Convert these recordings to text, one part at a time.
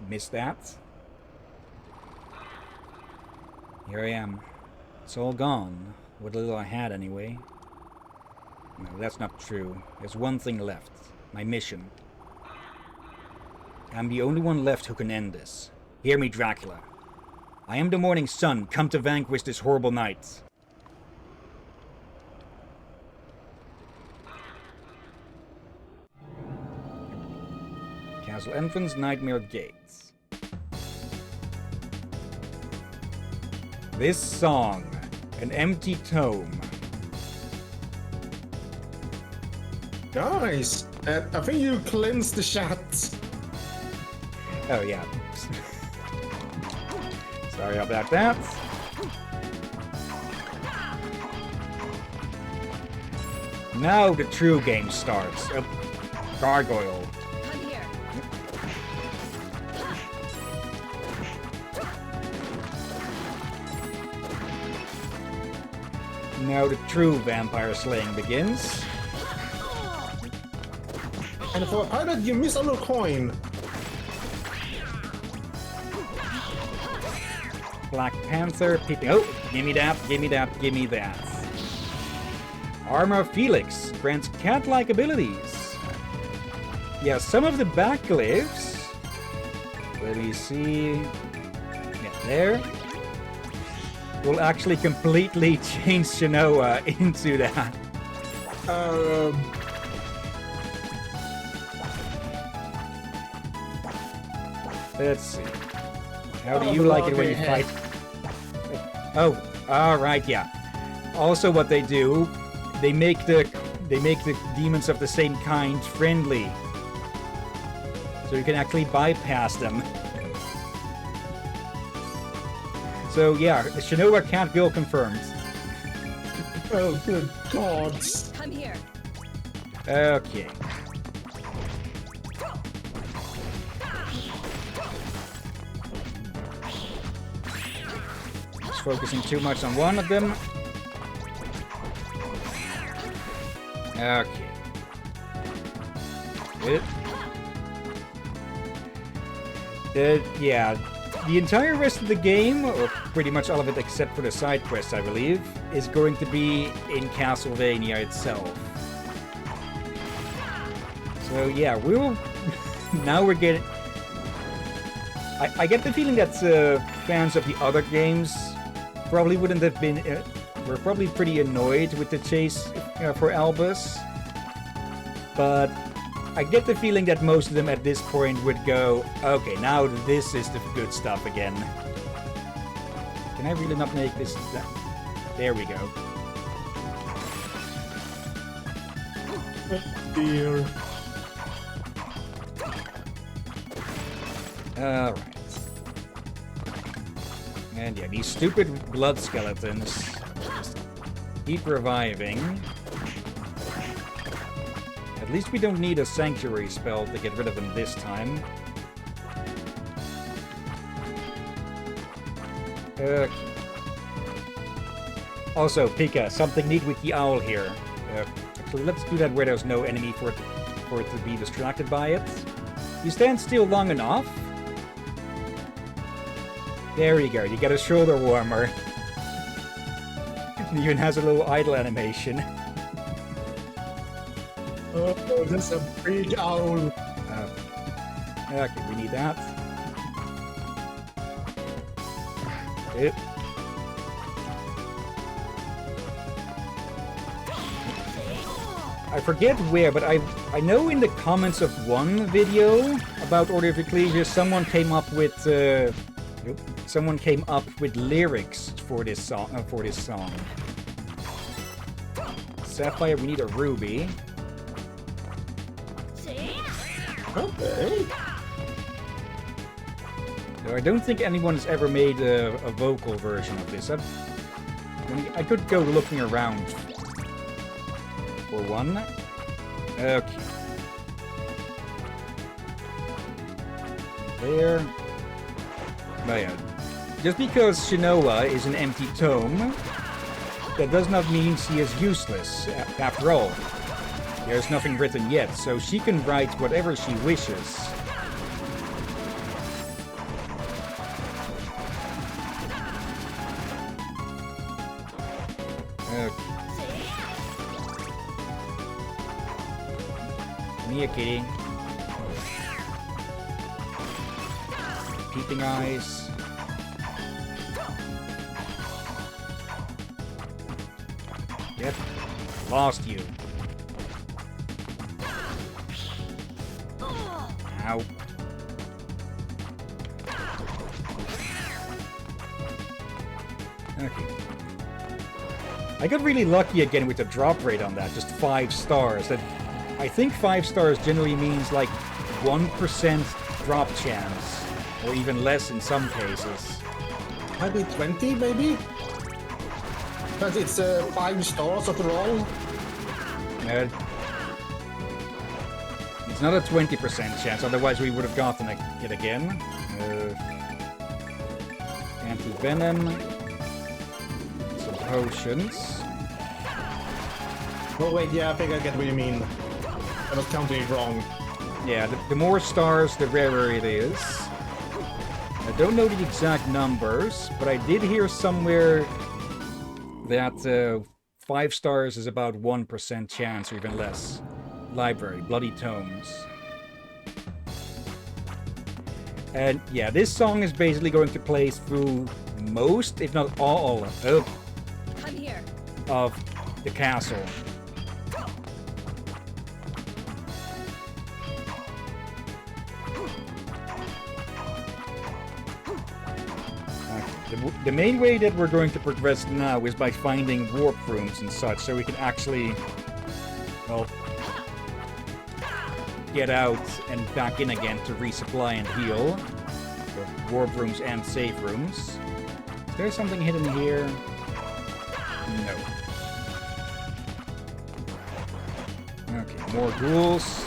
Missed that. Here I am. It's all gone. What little I had, anyway. No, that's not true. There's one thing left. My mission. I'm the only one left who can end this. Hear me, Dracula. I am the morning sun, come to vanquish this horrible night. Castle entrance, Nightmare Gates. This song, an empty tome. Nice. I think you cleansed the chat. Oh yeah. Sorry about that. Now the true game starts. Gargoyle. Come here. Now the true vampire slaying begins. And for a pirate, you miss a little coin. Black Panther peeping. Oh, gimme that, gimme that, gimme that. Armor Felix grants cat-like abilities. Yeah, some of the back glyphs. Let me see. Yeah, there. Will actually completely change Shinoa into that. Let's see. How do you like it when you fight? Oh, alright, yeah. Also what they do, they make the demons of the same kind friendly. So you can actually bypass them. So yeah, Shinoa Cat Girl confirmed. Oh, good God. Come here. Okay. Just focusing too much on one of them. Okay. Good. Yeah. The entire rest of the game, or pretty much all of it except for the side quests, I believe, is going to be in Castlevania itself. So yeah, we'll... now we're getting... I get the feeling that fans of the other games probably wouldn't have been... were probably pretty annoyed with the chase for Albus. But I get the feeling that most of them at this point would go, okay, now this is the good stuff again. Can I really not make this... There we go. Oh, dear. Alright. And yeah, these stupid blood skeletons just keep reviving. At least we don't need a sanctuary spell to get rid of them this time. Also, Pika, something neat with the owl here. Actually, let's do that where there's no enemy for it to be distracted by it. You stand still long enough. There you go, you get a shoulder warmer. It even has a little idle animation. Oh, that's a big owl. Okay, we need that. Yep. I forget where, but I know in the comments of one video about Order of Ecclesia, someone came up with lyrics for this song. Sapphire, we need a ruby. Okay. So I don't think anyone's ever made a vocal version of this. I could go looking around for one. Okay. There. But yeah, just because Shinoa is an empty tome, that does not mean she is useless. After all, there's nothing written yet, so she can write whatever she wishes. Mia kitty. Peeping eyes. Yep. Lost you. Ow. Okay. I got really lucky again with the drop rate on that, just 5 stars. That I think 5 stars generally means like 1% drop chance, or even less in some cases. Maybe 20, maybe? But it's 5 stars overall. It's not a 20% chance, otherwise we would have gotten it again. Anti-venom. Some potions. Oh wait, yeah, I think I get what you mean. I was counting it wrong. Yeah, the more stars, the rarer it is. I don't know the exact numbers, but I did hear somewhere that 5 stars is about 1% chance, or even less. Library, Bloody Tomes. And yeah, this song is basically going to play through most, if not all, Come here. of the castle. The main way that we're going to progress now is by finding warp rooms and such, so we can actually, well, get out and back in again to resupply and heal. So warp rooms and safe rooms. Is there something hidden here? No. Okay, more ghouls.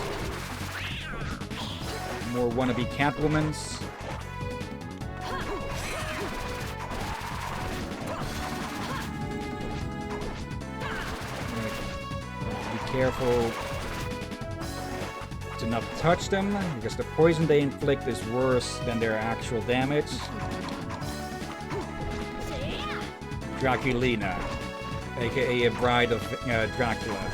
More wannabe Catwomans. Careful to not touch them, because the poison they inflict is worse than their actual damage. Draculina, aka a bride of Dracula.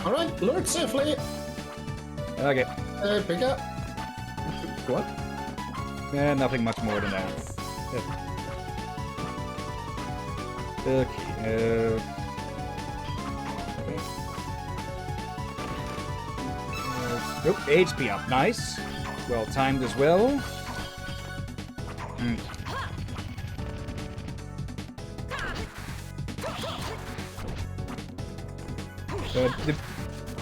Alright, lurk safely. Okay. Pick up. What? Nothing much more than that. Okay, oh, HP up, nice. Well timed as well.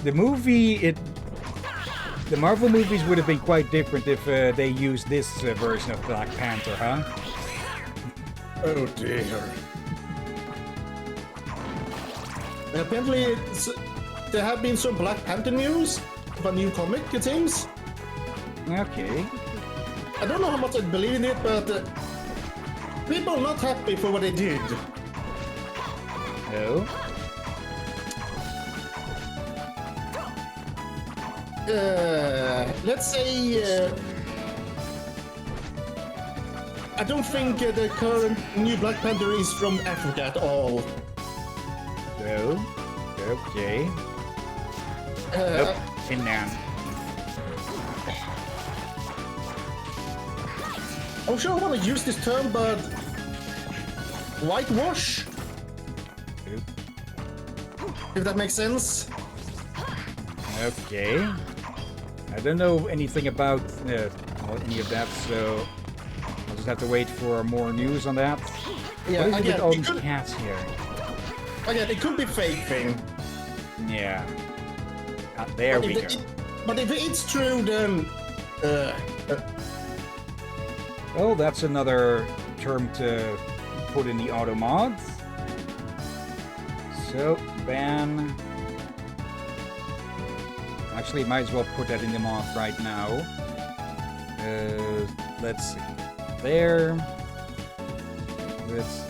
The movie, the Marvel movies would have been quite different if they used this version of Black Panther, huh? Oh dear. Apparently, there have been some Black Panther news of a new comic, it seems. Okay. I don't know how much I believe in it, but people are not happy for what they did. Oh? Let's say... I don't think the current new Black Panther is from Africa at all. No. Okay. Nope. Finland. I'm sure I want to use this term, but whitewash? If that makes sense. Okay. I don't know anything about any of that, so I'll just have to wait for more news on that. Yeah, what is it again, with all these cats here? Again, it could be fake thing. Yeah. There we go. But if it's true, then... Oh, that's another term to put in the auto mods. So, ban... Actually, might as well put that in the mod right now. Let's see. There. Let's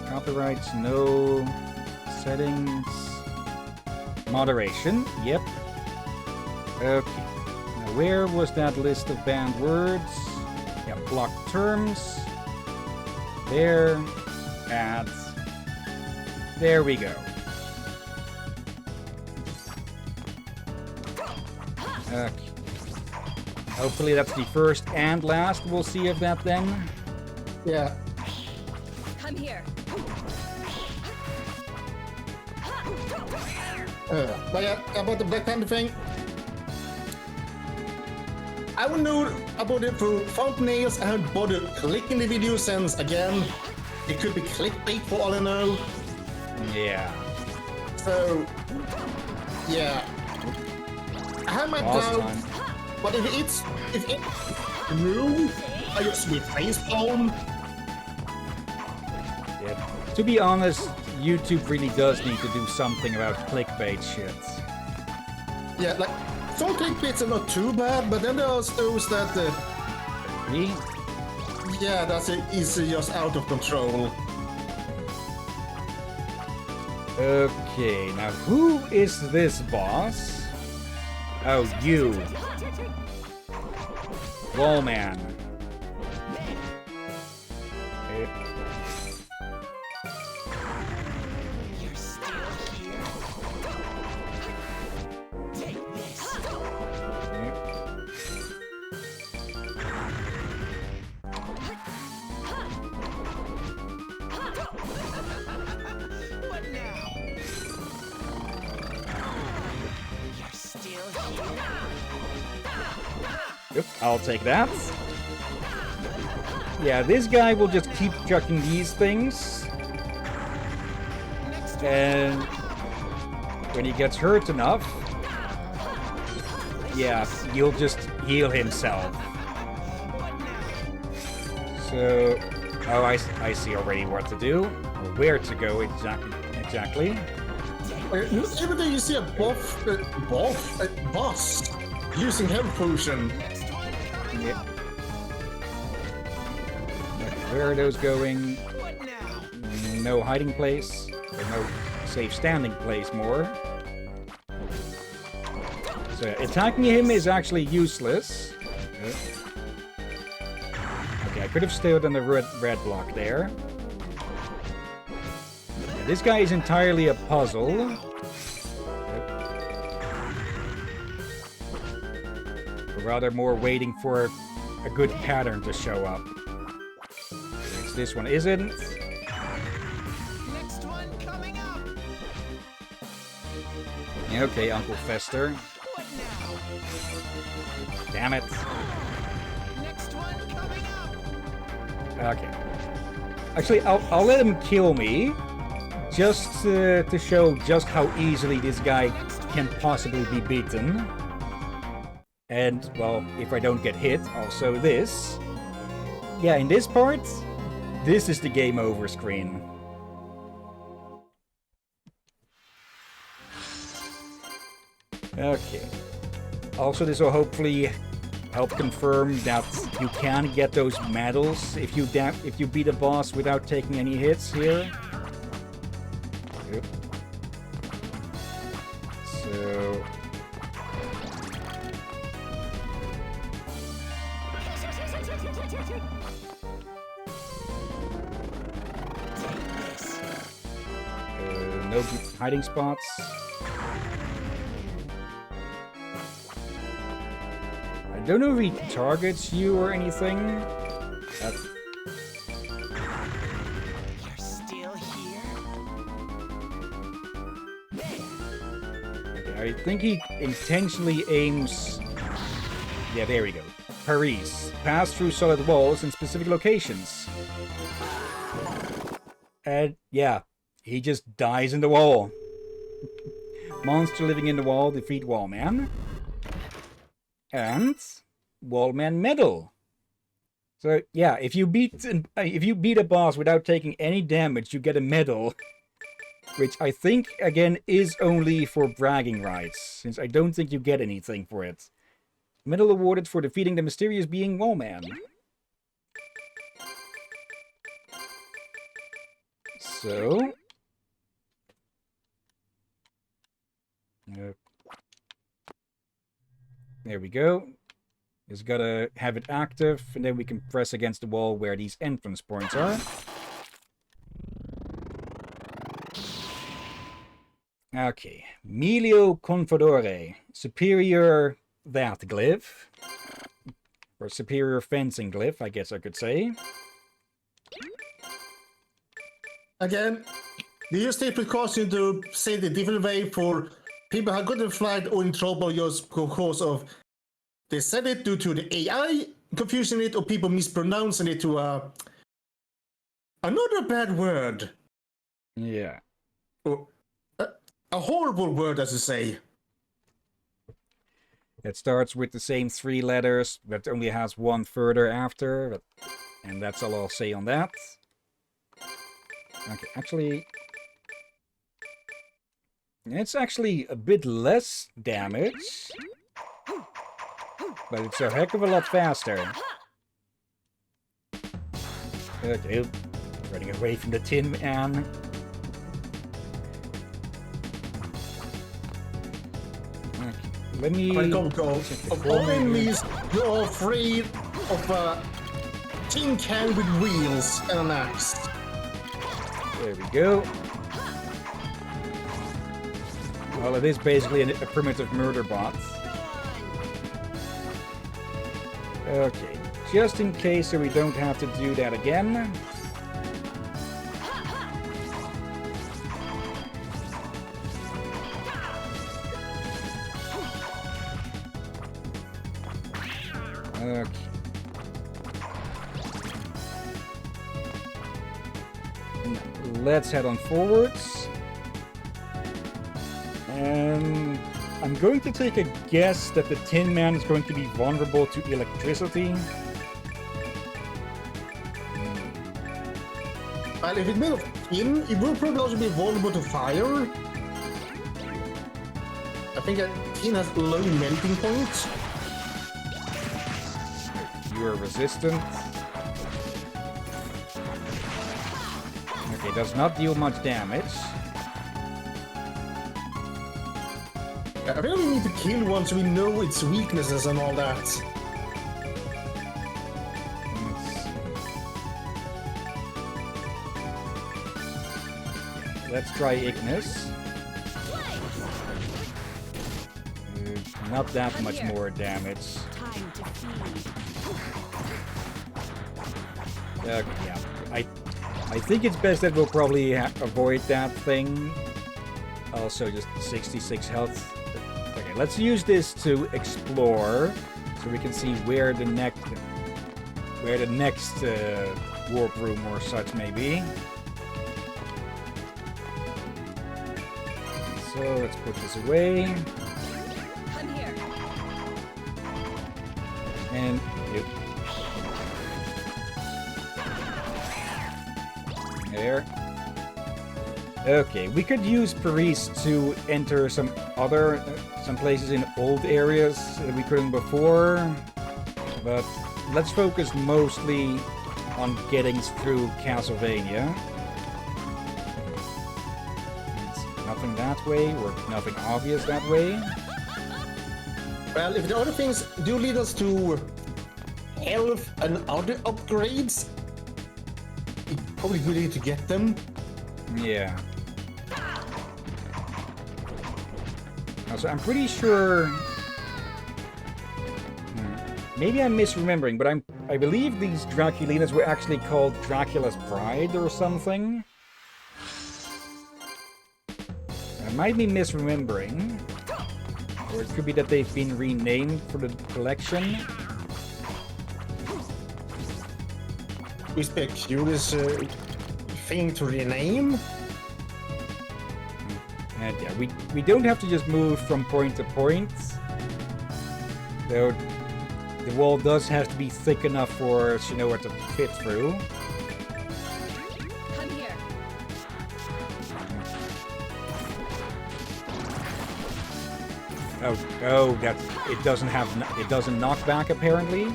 copyrights, no. Settings. Moderation, yep. Okay. Now, where was that list of banned words? Yeah, blocked terms. There. Ads. There we go. Okay. Hopefully that's the first and last we'll see of that then. Yeah. Come here. But yeah, about the Black Panther thing. I would know about it through thumbnails and bother clicking the video since, again, it could be clickbait for all I know. Yeah. So, yeah. I have my doubts, but if it's true, I just be facepalm. Yeah. To be honest, YouTube really does need to do something about clickbait shit. Yeah, like, some clickbaits are not too bad, but then there's those that, Me? yeah, is just out of control. Okay, now who is this boss? Oh, you. Wallman. You're still here. Take this. What now? You're still here. Yep, I'll take that. Yeah, this guy will just keep chucking these things. And when he gets hurt enough, yeah, he'll just heal himself. So, oh, I see already what to do, or where to go exactly. Even though you see a boss using health potion. Yep. Where are those going? What now? No hiding place, or no safe standing place more. So attacking him is actually useless. Okay, I could have stayed on the red block there. Yeah, this guy is entirely a puzzle. Or rather more waiting for a good pattern to show up. Which this one isn't. Next one coming up. Okay, Uncle Fester. What now? Damn it. Next one coming up. Okay. Actually, I'll let him kill me, just to show just how easily this guy can possibly be beaten. And, well, if I don't get hit, also this. Yeah, in this part, this is the game over screen. Okay. Also, this will hopefully help confirm that you can get those medals if you beat a boss without taking any hits here. Yep. So... no hiding spots. I don't know if he targets you or anything. You're still here. Okay, I think he intentionally aims... Yeah, there we go. Paris. Pass through solid walls in specific locations. And, yeah, he just dies in the wall. Monster living in the wall, defeat Wallman. And Wallman medal. So yeah, if you beat a boss without taking any damage, you get a medal, which I think again is only for bragging rights, since I don't think you get anything for it. Medal awarded for defeating the mysterious being Wallman. So there we go. Just gotta have it active, and then we can press against the wall where these entrance points are. Okay. Melio Confodore. Superior that glyph. Or superior fencing glyph, I guess I could say. Again, they use the precaution to say it a different way for people who have gotten flagged or in trouble just because of they said it due to the AI confusing it or people mispronouncing it to another bad word. Yeah. Or a horrible word, as you say. It starts with the same 3 letters, but only has one further after. And that's all I'll say on that. Okay, actually... It's actually a bit less damage. But it's a heck of a lot faster. Okay, running away from the Tin Man. Okay, let me... Go. Of all enemies, you're afraid of a tin can with wheels and an axe. There we go. Well, it is basically a primitive murder bot. Okay, just in case so we don't have to do that again. Okay. Let's head on forwards. And I'm going to take a guess that the Tin Man is going to be vulnerable to electricity. And if it's made of tin, it will probably also be vulnerable to fire. I think that tin has low melting points. You are resistant. Okay, does not deal much damage. I feel we need to kill one so we know its weaknesses and all that. Let's try Ignis. Not that much more damage. Okay, yeah. I think it's best that we'll probably avoid that thing. Also, just 66 health. Okay, let's use this to explore, so we can see where the next warp room or such may be. So let's put this away. Come here. And yep. There. Okay, we could use Paris to enter some places in old areas that we couldn't before, but let's focus mostly on getting through Castlevania. Nothing that way, or nothing obvious that way. Well, if the other things do lead us to health and other upgrades, it's probably good to get them. Yeah. Also, I'm pretty sure... Maybe I'm misremembering, but I believe these Draculinas were actually called Dracula's Bride or something. I might be misremembering. Or it could be that they've been renamed for the collection. Is a curious thing to rename? And yeah, we don't have to just move from point to point. Though the wall does have to be thick enough for Shinoa to fit through. Come here. Oh, it doesn't knock back apparently.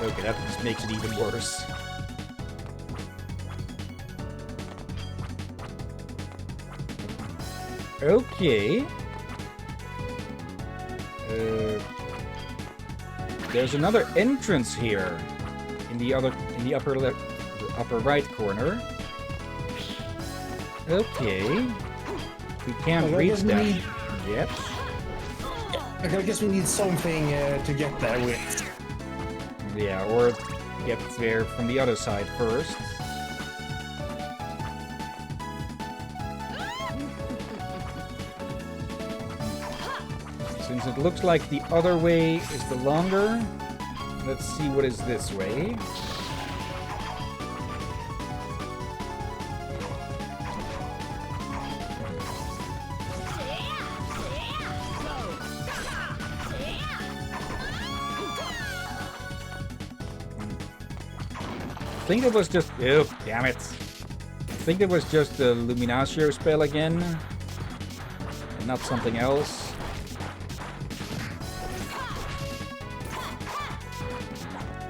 Okay, that just makes it even worse. Okay. There's another entrance here in the upper right corner. Okay. We can't Okay, I reach guess we that need- yet. Okay, I guess we need something to get there with. Yeah, or get there from the other side first. Since it looks like the other way is the longer, let's see what is this way. I think it was just... Oh, damn it. I think it was just the Luminatio spell again. And not something else.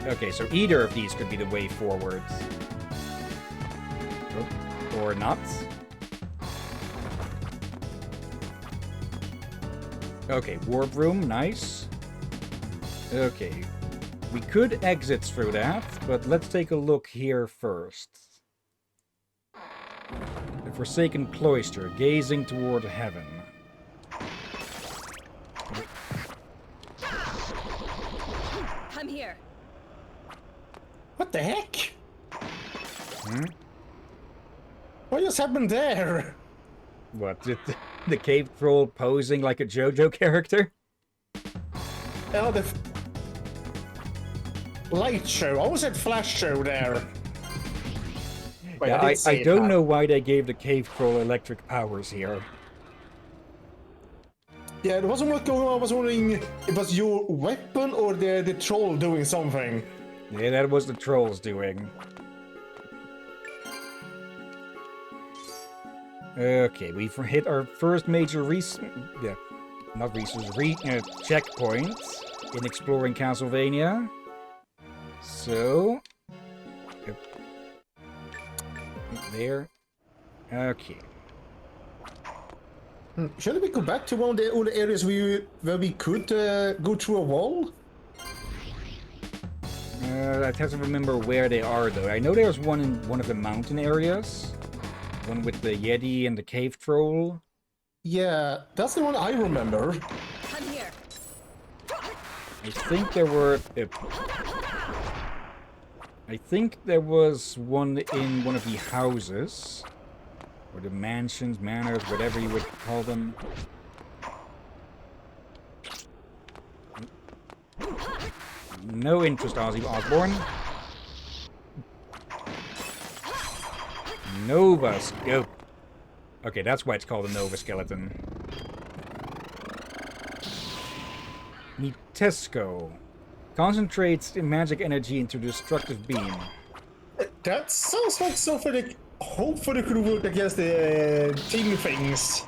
Okay, so either of these could be the way forwards. Oh, or not. Okay, warp room, nice. Okay. We could exit through that, but let's take a look here first. The Forsaken Cloister, gazing toward heaven. Come here. What the heck? Hmm? What just happened there? What, the cave troll posing like a JoJo character? Oh, the light show. I almost said flash show there. Wait, Yeah, didn't say I don't that. know why they gave the cave troll electric powers here. Yeah, it wasn't what going on. I was wondering if it was your weapon or the troll doing something. Yeah, that was the trolls doing. Okay, we've hit our first major checkpoint in exploring Castlevania. So... Yep. There. Okay. Shouldn't we go back to one of the other areas where we could go through a wall? I'd have to remember where they are, though. I know there's one in one of the mountain areas. One with the Yeti and the cave troll. Yeah, that's the one I remember. Come here. I think there were... I think there was one in one of the houses. Or the mansions, manors, whatever you would call them. No interest, Ozzy Osbourne. Nova Scope. Okay, that's why it's called a Nova Skeleton. Nitesco. Concentrates magic energy into destructive beam. That sounds like something that hopefully could work against the team things.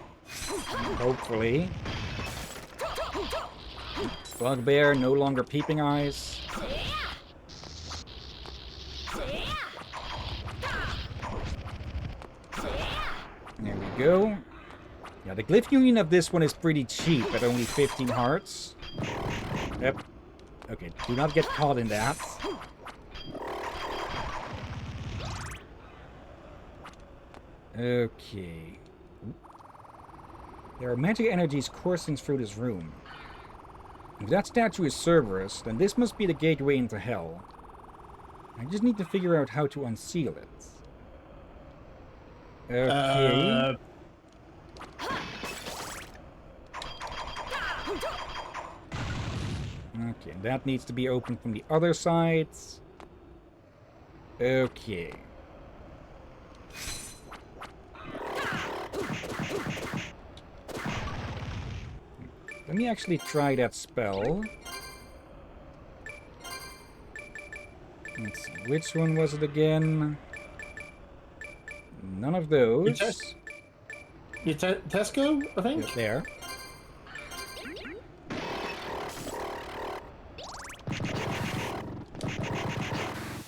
Hopefully. Bugbear, no longer peeping eyes. There we go. Yeah, the glyph union of this one is pretty cheap at only 15 hearts. Yep. Okay, do not get caught in that. Okay. There are magic energies coursing through this room. If that statue is Cerberus, then this must be the gateway into hell. I just need to figure out how to unseal it. Okay. Okay, that needs to be opened from the other side. Okay. Let me actually try that spell. Let's see, which one was it again? None of those. Tesco, I think? Yeah, there.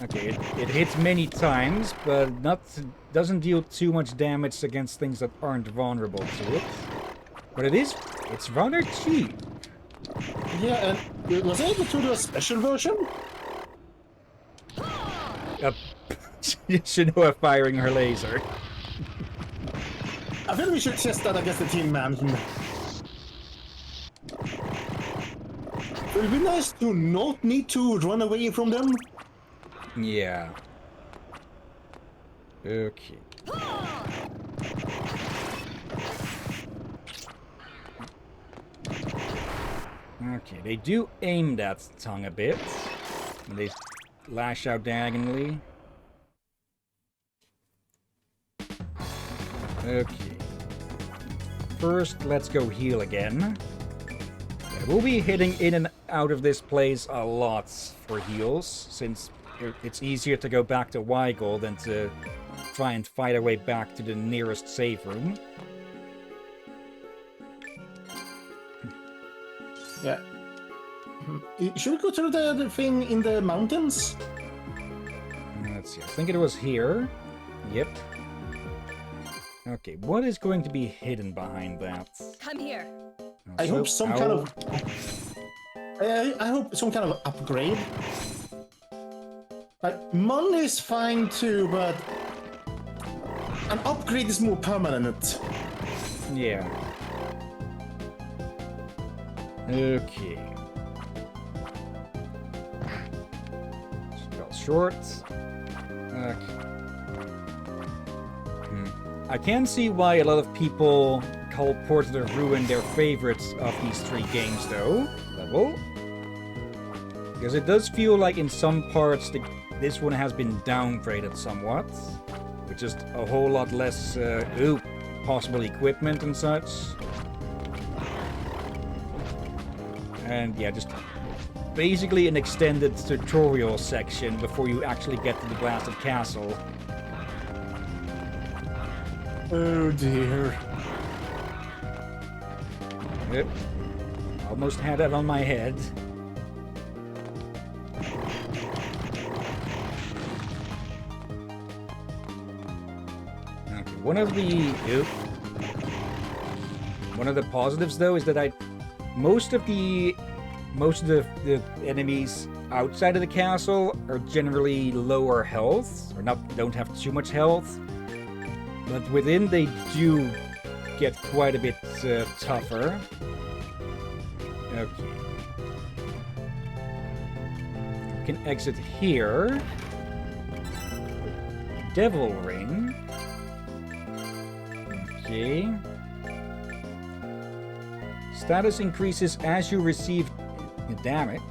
Okay, it hits many times, but doesn't deal too much damage against things that aren't vulnerable to it. But it's rather cheap. Yeah, and was it able to do a special version? Shinoa firing her laser. I feel we should test that against the Tin Man. It would be nice to not need to run away from them. Yeah. Okay. Okay, they do aim that tongue a bit. And they lash out diagonally. Okay. First, let's go heal again. Yeah, we'll be hitting in and out of this place a lot for heals, since it's easier to go back to Weigel than to try and fight our way back to the nearest save room. Yeah. Should we go to the thing in the mountains? Let's see, I think it was here. Yep. Okay, what is going to be hidden behind that? Come here. I hope some kind of... I hope some kind of upgrade. Like, money is fine too, but... an upgrade is more permanent. Yeah. Okay. Spell short. Okay. I can see why a lot of people call Portrait of Ruin their favorites of these three games, though. Level. Because it does feel like in some parts this one has been downgraded somewhat. With just a whole lot less possible equipment and such. And yeah, just basically an extended tutorial section before you actually get to the blasted castle. Oh dear. Yep. Almost had that on my head. Okay, one of the positives though is that most of the enemies outside of the castle are generally lower health, or don't have too much health. But within they do get quite a bit tougher. Okay. We can exit here. Devil Ring. Okay. Status increases as you receive... Damn it.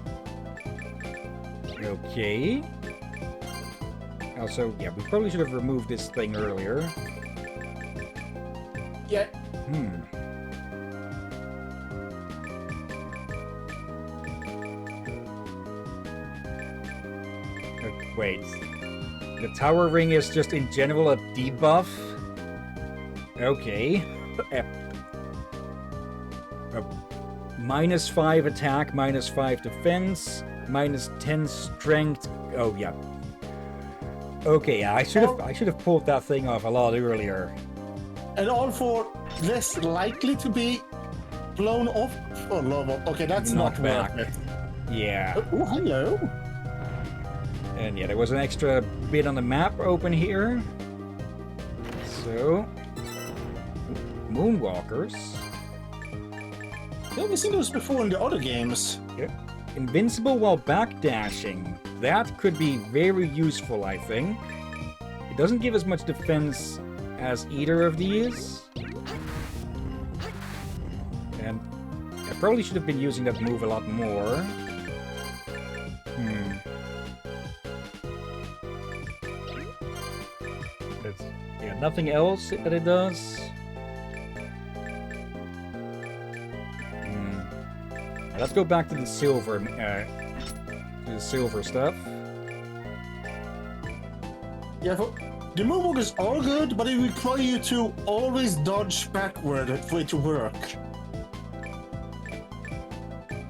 Okay. Also, yeah, we probably should have removed this thing earlier. Yeah. Wait. The Tower Ring is just in general a debuff? Okay. -5 attack, -5 defense, -10 strength. Oh yeah. Okay, yeah, I should have pulled that thing off a lot earlier. And all for less likely to be blown off for lava. Okay, that's not back. worth it. Yeah. Oh, hello. And yeah, there was an extra bit on the map open here. So, Moonwalkers. Yeah, we've seen those before in the other games. Yep. Invincible while backdashing. That could be very useful, I think. It doesn't give as much defense as either of these. And I probably should have been using that move a lot more. Yeah, nothing else that it does. Let's go back to the silver stuff. Yeah, the Moonwalkers are good, but they require you to always dodge backward for it to work.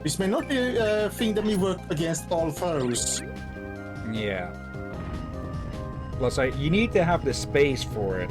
This may not be a thing that may work against all foes. Yeah. Plus, you need to have the space for it.